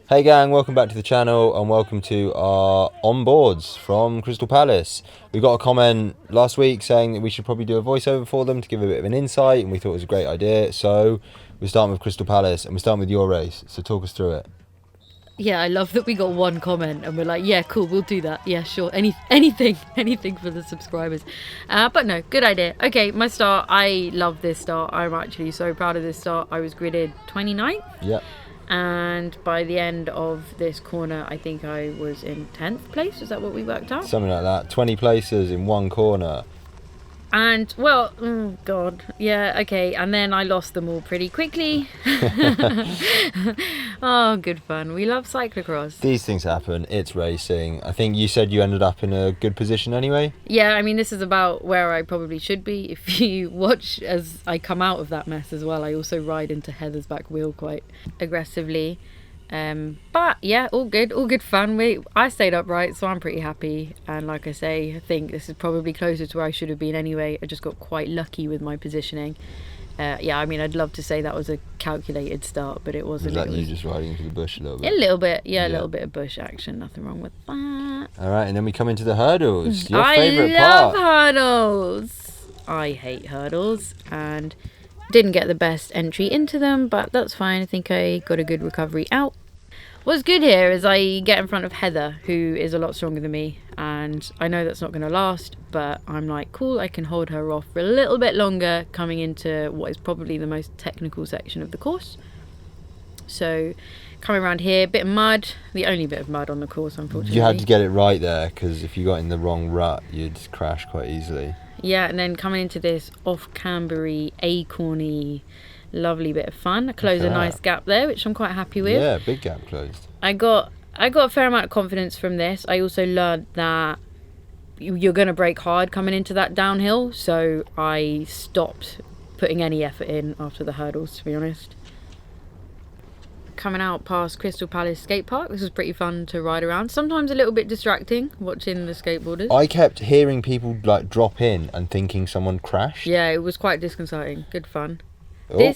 Hey gang, welcome back to the channel and welcome to our onboards from Crystal Palace. We got a comment last week saying that we should probably do a voiceover for them to give a bit of an insight, and we thought it was a great idea. So we're starting with Crystal Palace and we're starting with your race. So talk us through it. Yeah, I love that we got one comment and we're like, yeah, cool, we'll do that. Yeah, sure. Anything for the subscribers. But no, good idea. Okay, my start. I love this start. I'm actually so proud of this start. I was gridded 29th. Yeah. And by the end of this corner, I think I was in 10th place. Is that what we worked out? Something like that. 20 places in one corner. And, well, oh God, yeah, okay. And then I lost them all pretty quickly. Oh, good fun. We love cyclocross. These things happen. It's racing. I think you said you ended up in a good position anyway. Yeah, I mean, this is about where I probably should be. If you watch as I come out of that mess as well, I also ride into Heather's back wheel quite aggressively. But yeah, all good fun. I stayed upright, so I'm pretty happy. And like I say, I think this is probably closer to where I should have been anyway. I just got quite lucky with my positioning. Yeah, I mean, I'd love to say that was a calculated start, but it wasn't. Was that you just riding into the bush a little bit? A little bit, yeah, a little bit of bush action. Nothing wrong with that. All right, and then we come into the hurdles. Your I favourite love part. hurdles. I hate hurdles and didn't get the best entry into them, but that's fine. I think I got a good recovery out. What's good here is I get in front of Heather, who is a lot stronger than me, and I know that's not going to last, but I'm like, cool, I can hold her off for a little bit longer coming into what is probably the most technical section of the course. So coming around here, bit of mud, the only bit of mud on the course, unfortunately. You had to get it right there, because if you got in the wrong rut, you'd crash quite easily. Yeah, and then coming into this off-cambery, acorny, lovely bit of fun. I closed a nice gap there, which I'm quite happy with. Yeah, big gap closed. I got a fair amount of confidence from this. I also learned that you're going to brake hard coming into that downhill, so I stopped putting any effort in after the hurdles, to be honest. Coming out past Crystal Palace skate park, this was pretty fun to ride around. Sometimes a little bit distracting watching the skateboarders. I kept hearing people like drop in and thinking someone crashed. Yeah, it was quite disconcerting. Good fun. Getting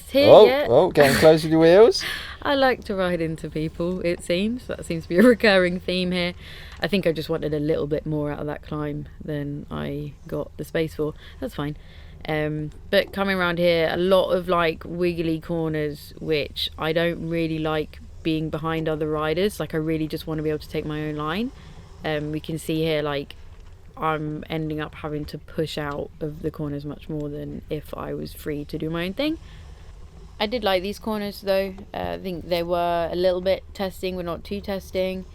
close with your wheels. I like to ride into people, it seems. That seems to be a recurring theme here. I think I just wanted a little bit more out of that climb than I got the space for. That's fine. But coming around here, a lot of like wiggly corners, which I don't really like being behind other riders. Like I really just want to be able to take my own line. We can see here like I'm ending up having to push out of the corners much more than if I was free to do my own thing. I did like these corners though. I think they were a little bit testing, but not too testing.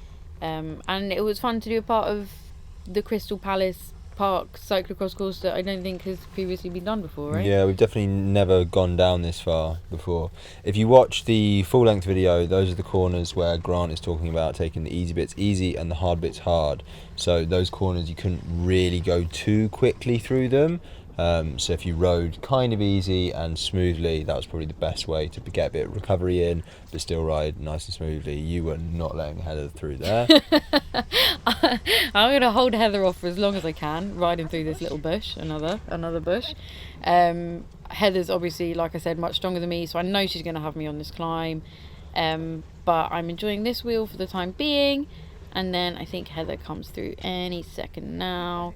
And it was fun to do a part of the Crystal Palace Park cyclocross course that I don't think has previously been done before, right? Yeah, we've definitely never gone down this far before. If you watch the full length video, those are the corners where Grant is talking about taking the easy bits easy and the hard bits hard. So those corners you couldn't really go too quickly through them. So if you rode kind of easy and smoothly, that was probably the best way to get a bit of recovery in, but still ride nice and smoothly. You were not letting Heather through there. I'm going to hold Heather off for as long as I can, riding through this little bush, another bush. Heather's obviously, like I said, much stronger than me, so I know she's going to have me on this climb. But I'm enjoying this wheel for the time being, and then I think Heather comes through any second now.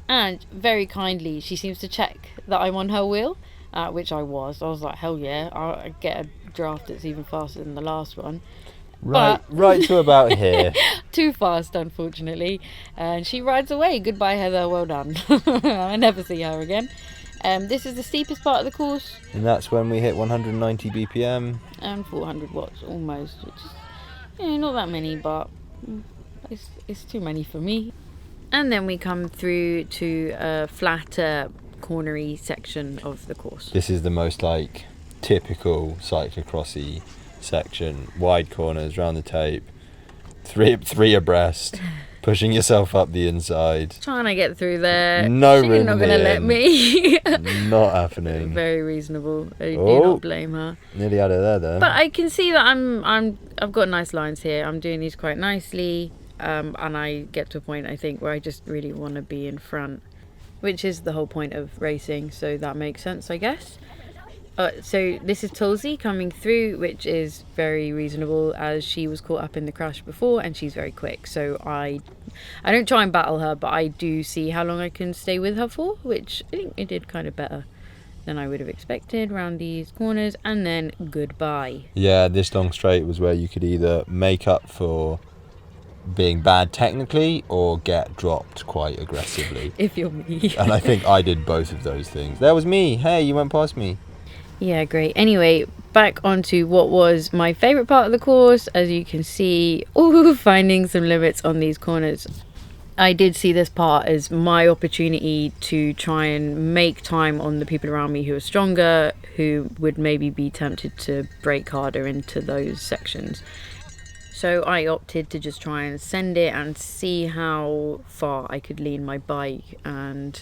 And very kindly, she seems to check that I'm on her wheel, which I was. I was like, hell yeah, I'll get a draft that's even faster than the last one. Right to about here. Too fast, unfortunately. And she rides away. Goodbye, Heather. Well done. I never see her again. This is the steepest part of the course. And that's when we hit 190 BPM. And 400 watts almost, which is not that many, but it's too many for me. And then we come through to a flatter, cornery section of the course. This is the most like typical cyclocrossy section. Wide corners, round the tape, three abreast, pushing yourself up the inside. Trying to get through there. No, she's not going to let me. Not happening. Very reasonable. I do not blame her. Nearly had her there. But I can see that I've got nice lines here. I'm doing these quite nicely. And I get to a point, I think, where I just really want to be in front, which is the whole point of racing, so that makes sense, I guess. So this is Tulsi coming through, which is very reasonable as she was caught up in the crash before and she's very quick. So I don't try and battle her, but I do see how long I can stay with her for, which I think I did kind of better than I would have expected around these corners. And then goodbye. Yeah, this long straight was where you could either make up for being bad technically or get dropped quite aggressively. If you're me. And I think I did both of those things. That was me. Hey, you went past me. Yeah, great. Anyway, back onto what was my favourite part of the course. As you can see, finding some limits on these corners. I did see this part as my opportunity to try and make time on the people around me who are stronger, who would maybe be tempted to brake harder into those sections. So I opted to just try and send it and see how far I could lean my bike. And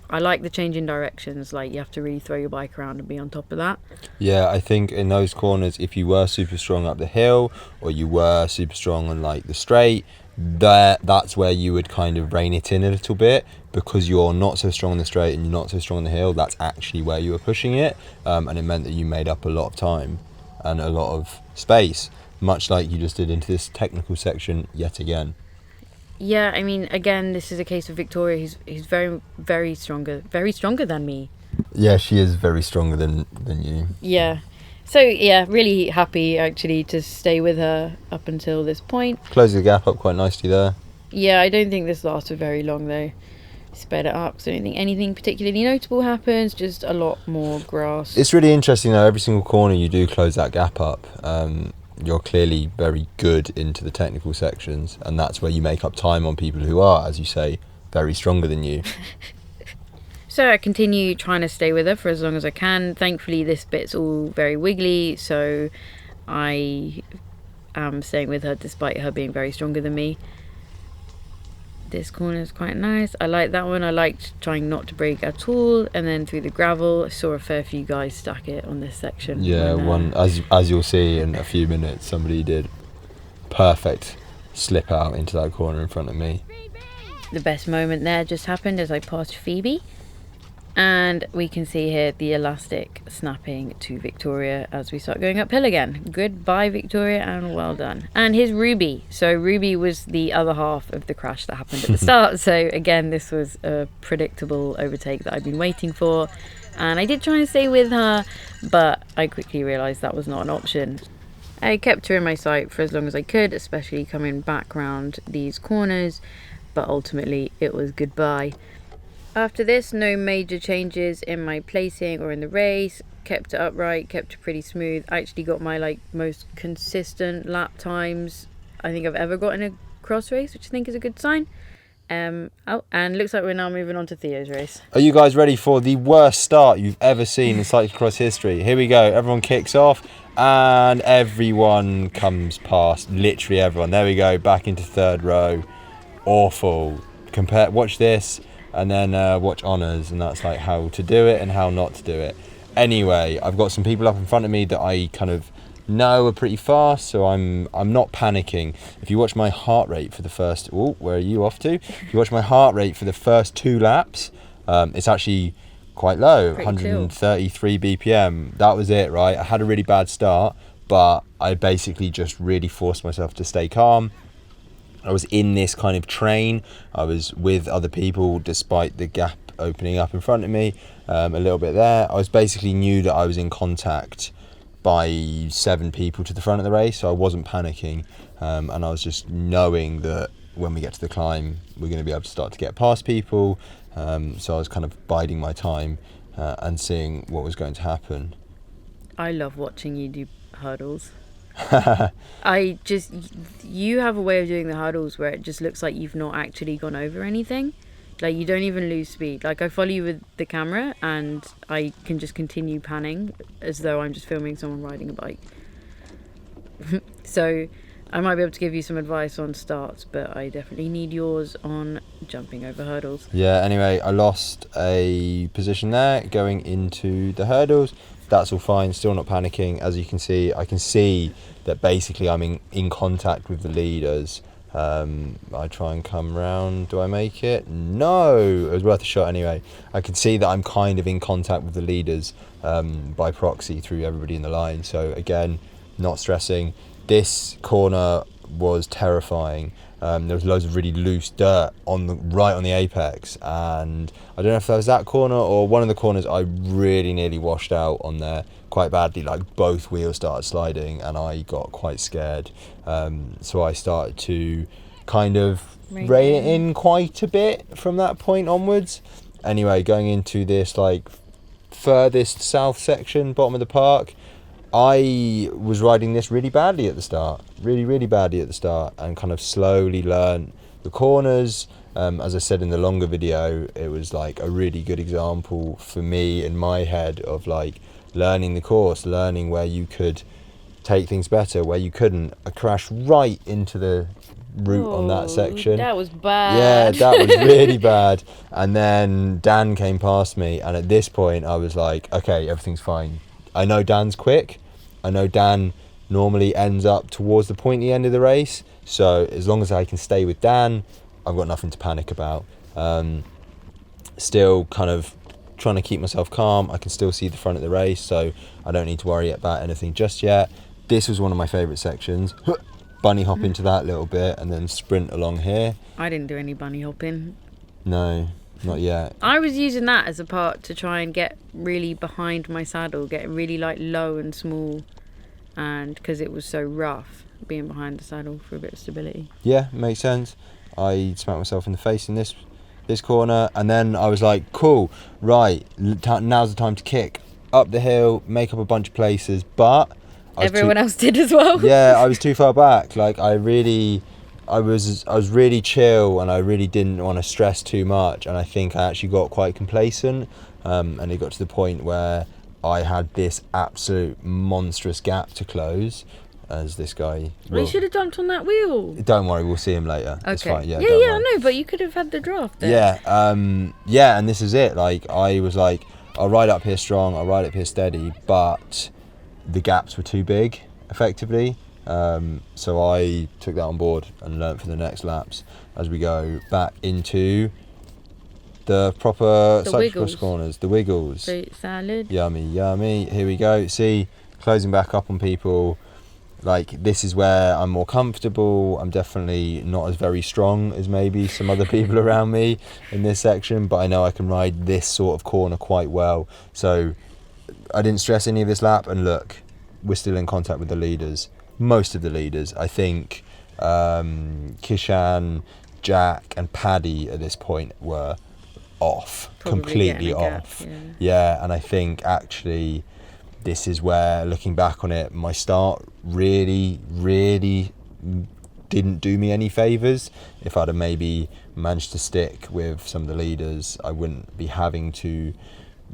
I like the change in directions, like you have to really throw your bike around and be on top of that. Yeah, I think in those corners, if you were super strong up the hill or you were super strong on like the straight, that's where you would kind of rein it in a little bit, because you're not so strong on the straight and you're not so strong on the hill. That's actually where you were pushing it, and it meant that you made up a lot of time and a lot of space, much like you just did into this technical section yet again. Yeah, I mean, again, this is a case of Victoria. He's very, very stronger than me. Yeah, she is very stronger than you. Yeah. So, yeah, really happy, actually, to stay with her up until this point. Close the gap up quite nicely there. Yeah, I don't think this lasted very long, though. Sped it up, so I don't think anything particularly notable happens, just a lot more grass. It's really interesting, though. Every single corner you do close that gap up. You're clearly very good into the technical sections, and that's where you make up time on people who are, as you say, very stronger than you. So I continue trying to stay with her for as long as I can. Thankfully, this bit's all very wiggly, so I am staying with her despite her being very stronger than me. This corner is quite nice. I like that one. I liked trying not to brake at all, and then through the gravel, I saw a fair few guys stack it on this section. Yeah, one as you'll see in a few minutes, somebody did perfect slip out into that corner in front of me. The best moment there just happened as I passed Phoebe, and we can see here the elastic snapping to Victoria as we start going uphill again. Goodbye, Victoria, and well done. And here's Ruby. So Ruby was the other half of the crash that happened at the start. So again, this was a predictable overtake that I'd been waiting for, and I did try and stay with her, but I quickly realised that was not an option. I kept her in my sight for as long as I could, especially coming back round these corners, but ultimately it was goodbye. After this, no major changes in my placing or in the race. Kept it upright, kept it pretty smooth. I actually got my most consistent lap times I think I've ever got in a cross race, which I think is a good sign. And looks like we're now moving on to Theo's race. Are you guys ready for the worst start you've ever seen in cyclocross history? Here we go. Everyone kicks off and everyone comes past. Literally everyone. There we go. Back into third row. Awful. Watch this. And then watch honours, and that's like how to do it and how not to do it. Anyway, I've got some people up in front of me that I kind of know are pretty fast, so I'm not panicking. If you watch my heart rate for the first... where are you off to? If you watch my heart rate for the first 2 laps, it's actually quite low, pretty 133 BPM. That was it, right? I had a really bad start, but I basically just really forced myself to stay calm. I was in this kind of train. I was with other people despite the gap opening up in front of me a little bit there. I was basically knew that I was in contact by 7 people to the front of the race, so I wasn't panicking, and I was just knowing that when we get to the climb we're going to be able to start to get past people, so I was kind of biding my time and seeing what was going to happen. I love watching you do hurdles. You have a way of doing the hurdles where it just looks like you've not actually gone over anything. Like, you don't even lose speed. Like, I follow you with the camera and I can just continue panning as though I'm just filming someone riding a bike. So I might be able to give you some advice on starts, but I definitely need yours on jumping over hurdles. Yeah, anyway, I lost a position there going into the hurdles. That's all fine, still not panicking. As you can see, I can see that basically I'm in contact with the leaders I try and come round. Do I make it? No, it was worth a shot anyway. I can see that I'm kind of in contact with the leaders by proxy through everybody in the line. So again, not stressing. This corner was terrifying. There was loads of really loose dirt right on the apex, and I don't know if that was that corner or one of the corners. I really nearly washed out on there quite badly. Like both wheels started sliding, and I got quite scared. So I started to kind of rein it in quite a bit from that point onwards. Anyway, going into this like furthest south section, bottom of the park, I was riding this really badly at the start, really badly at the start, and kind of slowly learned the corners. As I said in the longer video, it was like a really good example for me in my head of like learning the course, learning where you could take things better, where you couldn't. I crashed right into the route on that section. That was bad. Yeah, that was really bad. And then Dan came past me, and at this point I was like, okay, everything's fine. I know Dan's quick. I know Dan normally ends up towards the pointy end of the race. So as long as I can stay with Dan, I've got nothing to panic about. Still kind of trying to keep myself calm. I can still see the front of the race, so I don't need to worry about anything just yet. This was one of my favourite sections. Bunny hop into that little bit and then sprint along here. I didn't do any bunny hopping. No, not yet. I was using that as a part to try and get really behind my saddle, get really like low and small, and because it was so rough, being behind the saddle for a bit of stability. Yeah, makes sense. I smacked myself in the face in this corner, and then I was like, cool, right, now's the time to kick up the hill, make up a bunch of places, but everyone else did as well. Yeah, I was too far back. Like I was really chill, and I really didn't want to stress too much, and I think I actually got quite complacent, and it got to the point where I had this absolute monstrous gap to close, as this guy... Well, you should have jumped on that wheel. Don't worry, we'll see him later. Okay. It's fine. Yeah, I know, but you could have had the draft there. Yeah, and this is it. Like, I was like, I'll ride up here strong, I'll ride up here steady, but the gaps were too big, effectively. So I took that on board and learnt for the next laps as we go back into the proper cyclocross corners, the wiggles. Fruit salad. Yummy. Here we go. See, closing back up on people. Like, this is where I'm more comfortable. I'm definitely not as very strong as maybe some other people around me in this section, but I know I can ride this sort of corner quite well. So I didn't stress any of this lap, and look, we're still in contact with the leaders. Most of the leaders, I think Kishan, Jack and Paddy at this point were off, probably completely off. Yeah, and I think actually this is where, looking back on it, my start really didn't do me any favours. If I'd have maybe managed to stick with some of the leaders, I wouldn't be having to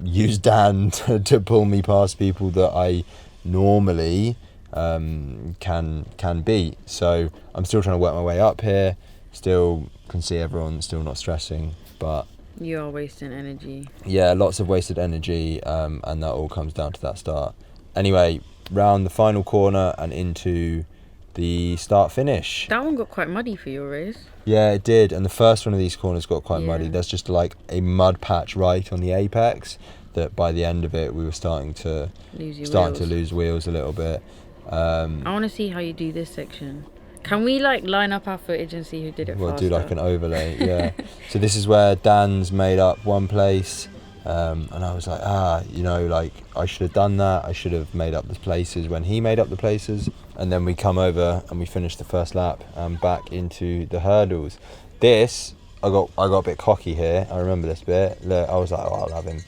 use Dan to pull me past people that I normally can beat. So I'm still trying to work my way up here, still can see everyone, still not stressing, but you are wasting energy. Yeah, lots of wasted energy, and that all comes down to that start. Anyway, round the final corner and into the start finish. That one got quite muddy for your race. Yeah, it did, and the first one of these corners got quite muddy. There's just like a mud patch right on the apex that by the end of it we were starting to lose wheels a little bit. I want to see how you do this section. Can we like line up our footage and see who did it faster? Do like an overlay, yeah. So this is where Dan's made up one place, and I was like, like I should have done that. I should have made up the places when he made up the places. And then we come over and we finish the first lap and back into the hurdles. This, I got a bit cocky here. I remember this bit. Look, I was like, I'll have him.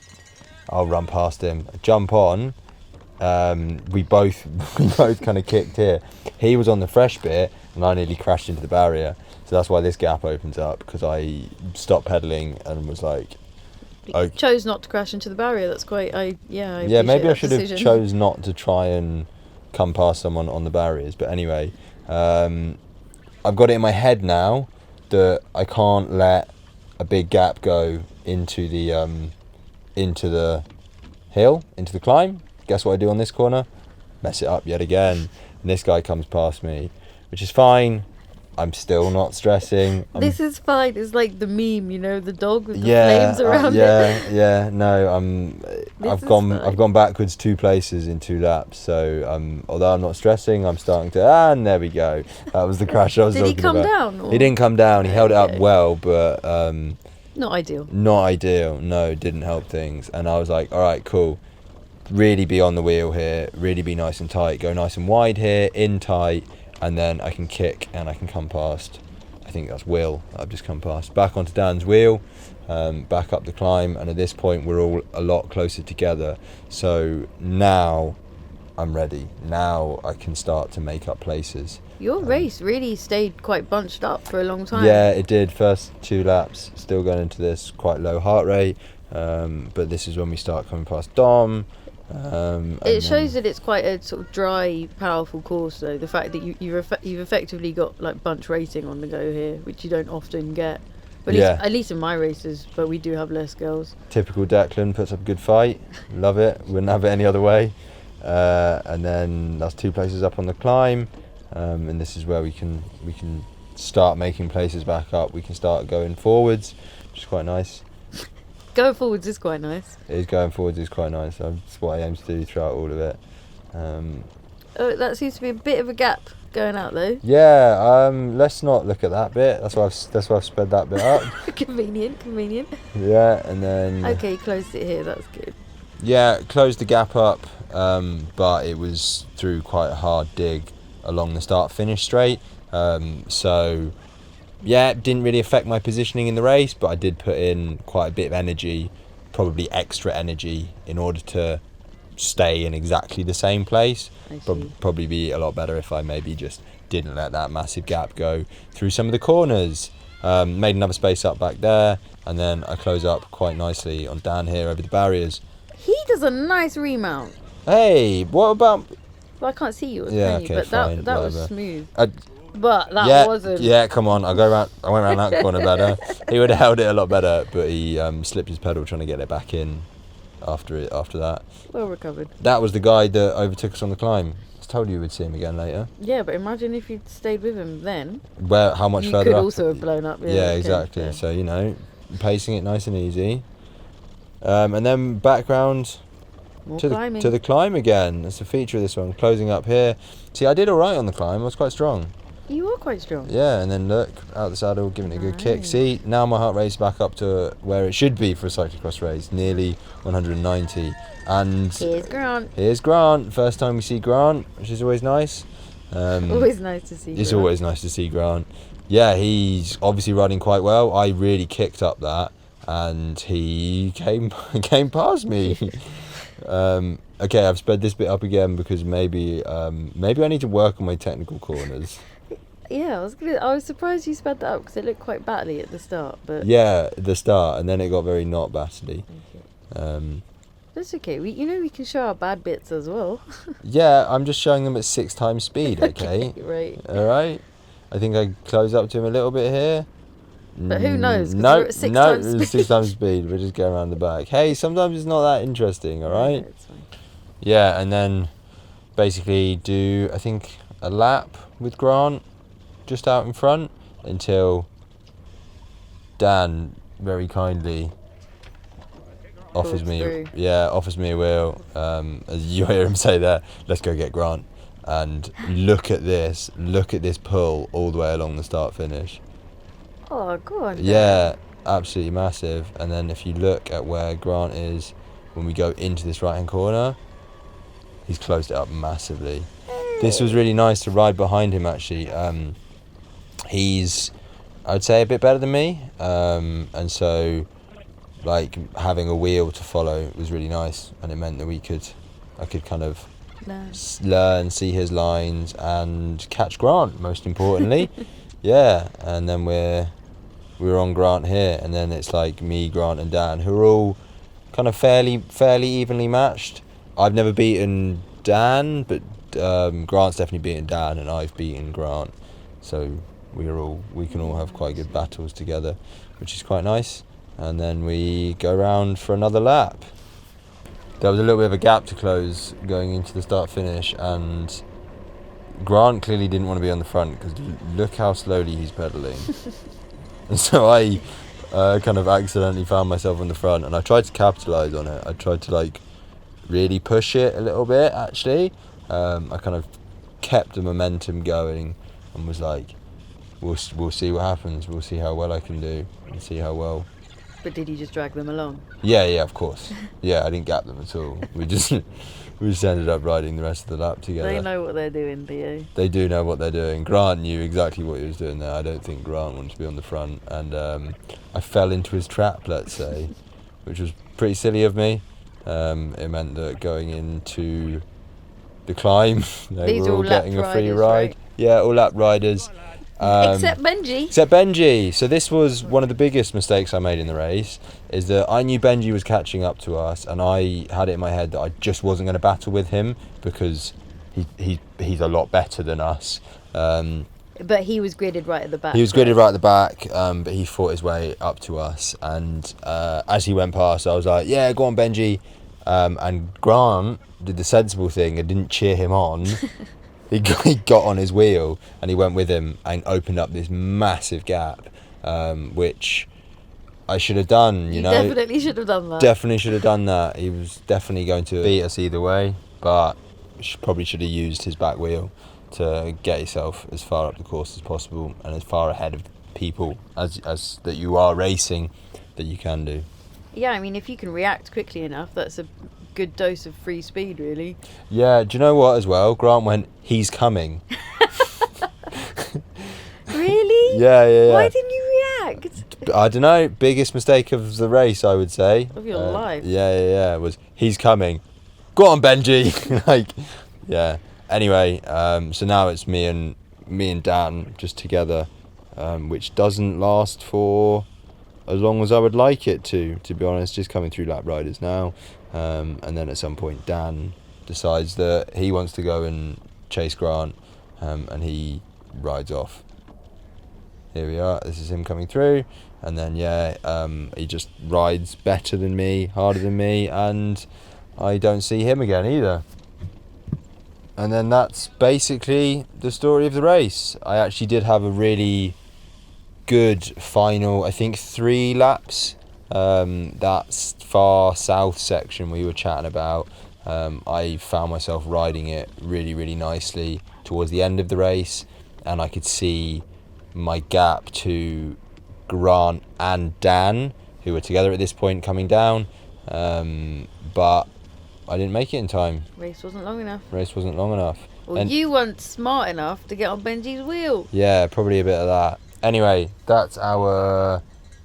I'll run past him. Jump on. We both kind of kicked here. He was on the fresh bit and I nearly crashed into the barrier, so that's why this gap opens up, because I stopped pedaling and was like, I chose not to crash into the barrier. That's quite maybe I should have chose not to try and come past someone on the barriers. But anyway, I've got it in my head now that I can't let a big gap go into the hill, into the climb. Guess what I do on this corner? Mess it up yet again. And this guy comes past me, which is fine. I'm still not stressing. This is fine. It's like the meme, you know, the dog with the Yeah, flames around it. yeah. No, I've is gone. fine. I've gone backwards 2 places in 2 laps. So although I'm not stressing, I'm starting to. And there we go. That was the crash I was Did he talking come about. down? Or? He didn't come down. He held it up Okay. well, but Not ideal. not ideal. No, didn't help things. And I was like, all right, cool. Really be on the wheel here. Really be nice and tight. Go nice and wide here, in tight, and then I can kick and I can come past. I think that's Will. I've just come past. Back onto Dan's wheel, back up the climb, and at this point we're all a lot closer together. So now I'm ready. Now I can start to make up places. Your race really stayed quite bunched up for a long time. Yeah, it did. First 2 laps, still going into this quite low heart rate, but this is when we start coming past Dom. It shows that it's quite a sort of dry, powerful course, though. The fact that you've effectively got like bunch racing on the go here, which you don't often get. But at least in my races, but we do have less girls. Typical Declan, puts up a good fight. Love it. Wouldn't have it any other way. And then that's 2 places up on the climb, and this is where we can start making places back up. We can start going forwards, which is quite nice. Going forwards is quite nice. It is going forwards is quite nice. That's what I aim to do throughout all of it. Oh, that seems to be a bit of a gap going out though. Yeah. Let's not look at that bit. That's why I've sped that bit up. Convenient. Yeah, and then. Okay, closed it here. That's good. Yeah, closed the gap up, but it was through quite a hard dig along the start-finish straight. So, yeah, it didn't really affect my positioning in the race, but I did put in quite a bit of energy, probably extra energy, in order to stay in exactly the same place. Probably be a lot better if I maybe just didn't let that massive gap go through some of the corners. Made another space up back there, and then I close up quite nicely on Dan here over the barriers. He does a nice remount. Hey, what about... Well, I can't see you, Yeah, can you? okay, But fine, that was whatever. smooth. But that wasn't. Yeah, come on. I went around that corner better. He would have held it a lot better, but he slipped his pedal trying to get it back in after that. Well recovered. That was the guy that overtook us on the climb. I told you we would see him again later. Yeah, but imagine if you'd stayed with him then. How much you further could up? also have blown up. Yeah, okay, exactly. yeah. So, pacing it nice and easy. And then background More to climbing. the climb again. That's a feature of this one. Closing up here. See, I did all right on the climb. I was quite strong. You are quite strong. Yeah, and then look, out the saddle, giving it a good kick. Nice. See, now my heart rate's back up to where it should be for a cyclocross race, nearly 190. And Here's Grant. First time we see Grant, which is always nice. Always nice to see It's Grant. always nice to see Grant. Yeah, he's obviously riding quite well. I really kicked up that, and he came past me. Okay, I've sped this bit up again because maybe I need to work on my technical corners. Yeah, I was surprised you sped that up because it looked quite battly at the start, but Yeah, at the start, and then it got very not battly. that's okay. We can show our bad bits as well. Yeah, I'm just showing them at 6 times speed, okay? Right. Alright. I think I close up to him a little bit here. But who knows, 'cause No, we're at 6 no, times it's speed. 6 times speed. We're just going around the back. Hey, sometimes it's not that interesting, alright? It's fine. Yeah, and then basically do, I think, a lap with Grant just out in front until Dan very kindly offers me a wheel. As you hear him say there, let's go get Grant. And look at this pull all the way along the start finish. Oh, go on. Dan. Yeah, absolutely massive. And then if you look at where Grant is when we go into this right hand corner, he's closed it up massively. This was really nice to ride behind him actually. He's, I'd say, a bit better than me, and so like having a wheel to follow was really nice, and it meant that I could kind of learn, see his lines, and catch Grant, most importantly. Yeah, and then we're on Grant here, and then it's like me, Grant, and Dan, who are all kind of fairly evenly matched. I've never beaten Dan, but Grant's definitely beaten Dan, and I've beaten Grant, so we can all have quite good battles together, which is quite nice. And then we go round for another lap. There was a little bit of a gap to close going into the start finish, and Grant clearly didn't want to be on the front because look how slowly he's pedaling. And so I kind of accidentally found myself on the front, and I tried to capitalize on it. I tried to like really push it a little bit actually. I kind of kept the momentum going and was like, we'll see what happens. We'll see how well I can do and see how well. But did you just drag them along? Yeah, of course. Yeah, I didn't gap them at all. We just ended up riding the rest of the lap together. They know what they're doing, Theo. They do know what they're doing. Grant knew exactly what he was doing there. I don't think Grant wanted to be on the front, and I fell into his trap, let's say, which was pretty silly of me. It meant that going into the climb, they were all getting a free ride. Right? Yeah, all lap riders. Except Benji. So this was one of the biggest mistakes I made in the race, is that I knew Benji was catching up to us, and I had it in my head that I just wasn't going to battle with him because he's a lot better than us. But he was gridded right at the back. But he fought his way up to us, and as he went past, I was like, yeah, go on, Benji. And Grant did the sensible thing and didn't cheer him on. He got on his wheel and he went with him and opened up this massive gap, which I should have done, you know. Definitely should have done that. Definitely should have done that. He was definitely going to beat us either way, but probably should have used his back wheel to get yourself as far up the course as possible and as far ahead of people as that you are racing that you can do. Yeah, I mean, if you can react quickly enough, that's a good dose of free speed, really. Yeah, do you know what as well? Grant went, he's coming. Really? Yeah. Why didn't you react? I don't know. Biggest mistake of the race, I would say. Of your life. Yeah. Was he's coming. Go on, Benji. Like, yeah. Anyway, so now it's me and Dan just together, which doesn't last for as long as I would like it to be honest. Just coming through lap riders now. And then at some point Dan decides that he wants to go and chase Grant, and he rides off. Here we are, this is him coming through, and then he just rides better than me, harder than me, and I don't see him again either. And then that's basically the story of the race. I actually did have a really good final, I think 3 laps. That far south section we were chatting about, I found myself riding it really, really nicely towards the end of the race, and I could see my gap to Grant and Dan, who were together at this point, coming down, but I didn't make it in time. Race wasn't long enough. Well, you weren't smart enough to get on Benji's wheel. Yeah, probably a bit of that. Anyway, that's our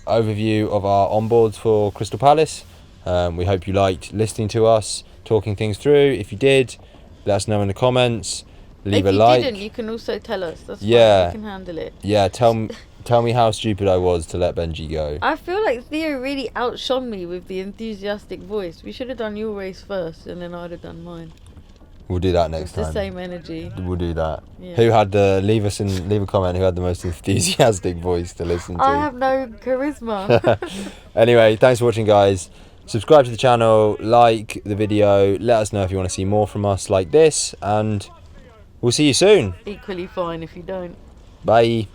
overview of our onboards for Crystal Palace. We hope you liked listening to us talking things through. If you did, let us know in the comments. Leave a like. If you didn't, you can also tell us. That's fine. We can handle it. Yeah, tell me how stupid I was to let Benji go. I feel like Theo really outshone me with the enthusiastic voice. We should have done your race first, and then I'd have done mine. We'll do that next time. The same energy. We'll do that. Yeah. Who had leave a comment who had the most enthusiastic voice to listen to. I have no charisma. Anyway, thanks for watching, guys. Subscribe to the channel, like the video, let us know if you want to see more from us like this, and we'll see you soon. Equally fine if you don't. Bye.